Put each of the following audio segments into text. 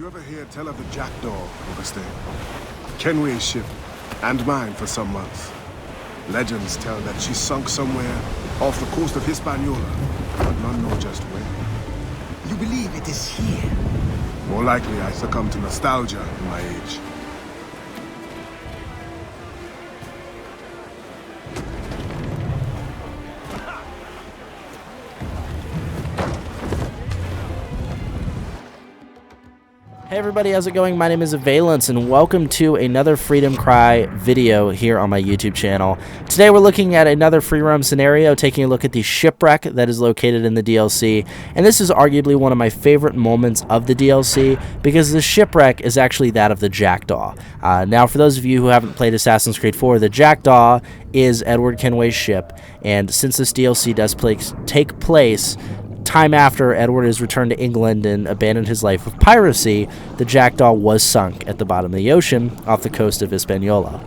you ever hear tell of the Jackdaw, Augustine? Kenway's ship, and mine for some months. Legends tell that she sunk somewhere off the coast of Hispaniola, but none know just where. You believe it is here? More likely I succumb to nostalgia in my age. Hey everybody, how's it going? My name is Avialence and welcome to another Freedom Cry video here on my YouTube channel. Today we're looking at another free roam scenario, taking a look at the shipwreck that is located in the DLC. And this is arguably one of my favorite moments of the DLC because the shipwreck is actually that of the Jackdaw. Now for those of you who haven't played Assassin's Creed 4, the Jackdaw is Edward Kenway's ship, and since this DLC does take place time after Edward has returned to England and abandoned his life of piracy, the Jackdaw was sunk at the bottom of the ocean off the coast of Hispaniola.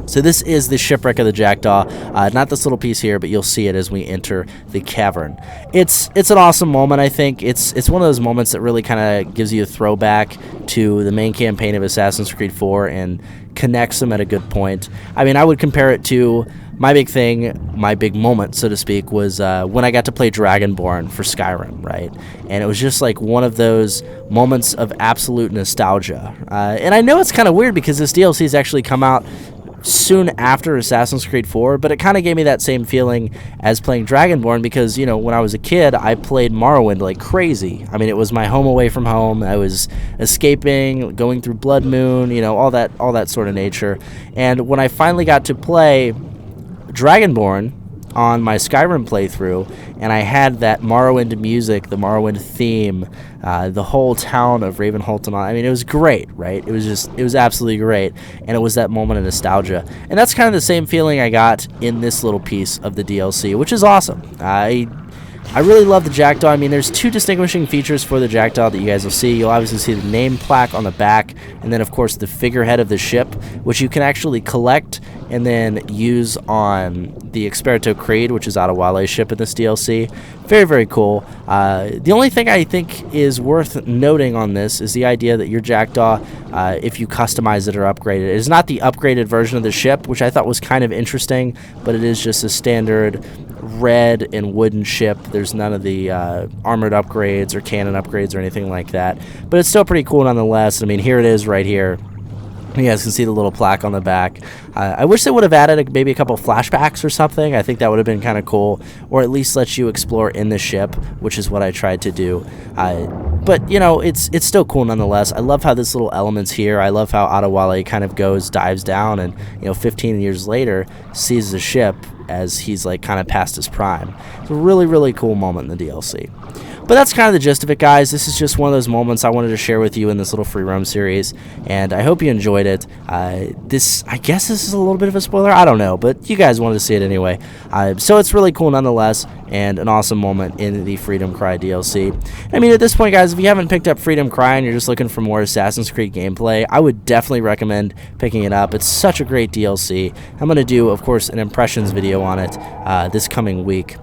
So this is the shipwreck of the Jackdaw, not this little piece here, but you'll see it as we enter the cavern. It's an awesome moment, I think. It's one of those moments that really kind of gives you a throwback to the main campaign of Assassin's Creed 4 and connects them at a good point. I mean, I would compare it to my big thing, my big moment, so to speak, was when I got to play Dragonborn for Skyrim, right? And it was just like one of those moments of absolute nostalgia. And I know it's kind of weird because this DLC has actually come out soon after Assassin's Creed 4, but it kind of gave me that same feeling as playing Dragonborn because, you know, when I was a kid, I played Morrowind like crazy. I mean, it was my home away from home. I was escaping, going through Blood Moon, you know, all that sort of nature. And when I finally got to play Dragonborn on my Skyrim playthrough, and I had that Morrowind music, the Morrowind theme, the whole town of Ravenholdt and all. I mean, it was great, right? It was absolutely great, and it was that moment of nostalgia. And that's kind of the same feeling I got in this little piece of the DLC, which is awesome. I really love the Jackdaw. I mean, there's two distinguishing features for the Jackdaw that you guys will see. You'll obviously see the name plaque on the back, and then, of course, the figurehead of the ship, which you can actually collect and then use on the Espiritu Creed, which is Adewale's ship in this DLC. Very, very cool. The only thing I think is worth noting on this is the idea that your Jackdaw, if you customize it or upgrade it, is not the upgraded version of the ship, which I thought was kind of interesting, but it is just a standard red and wooden ship. There's none of the armored upgrades or cannon upgrades or anything like that, but it's still pretty cool nonetheless. I mean, here it is right here. You guys can see the little plaque on the back. I wish they would have added maybe a couple flashbacks or something. I think that would have been kind of cool, or at least let you explore in the ship, which is what I tried to do. But, you know, it's still cool nonetheless. I love how this little element's here. I love how Adewale kind of dives down and, you know, 15 years later sees the ship as he's like kind of past his prime. It's a really, really cool moment in the DLC. But that's kind of the gist of it, guys. This is just one of those moments I wanted to share with you in this little free roam series, and I hope you enjoyed it. I guess this is a little bit of a spoiler. I don't know, but you guys wanted to see it anyway. So it's really cool nonetheless, and an awesome moment in the Freedom Cry DLC. I mean, at this point, guys, if you haven't picked up Freedom Cry and you're just looking for more Assassin's Creed gameplay, I would definitely recommend picking it up. It's such a great DLC. I'm going to do, of course, an impressions video on it this coming week.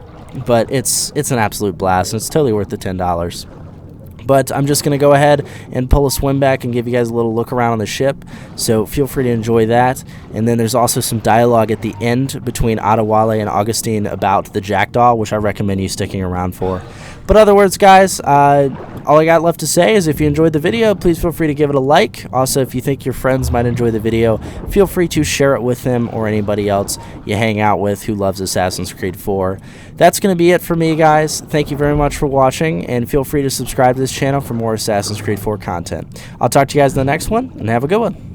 But it's an absolute blast, and it's totally worth the $10. But I'm just going to go ahead and pull a swim back and give you guys a little look around on the ship, so feel free to enjoy that. And then there's also some dialogue at the end between Adewale and Augustine about the Jackdaw, which I recommend you sticking around for. But other words, guys, all I got left to say is if you enjoyed the video, please feel free to give it a like. Also, if you think your friends might enjoy the video, feel free to share it with them or anybody else you hang out with who loves Assassin's Creed 4. That's going to be it for me, guys. Thank you very much for watching, and feel free to subscribe to this channel for more Assassin's Creed 4 content. I'll talk to you guys in the next one, and have a good one.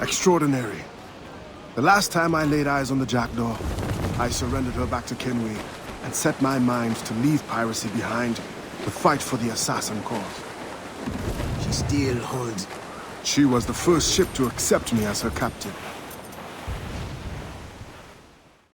Extraordinary. The last time I laid eyes on the Jackdaw, I surrendered her back to Kenway and set my mind to leave piracy behind to fight for the assassin cause. She still holds. She was the first ship to accept me as her captain.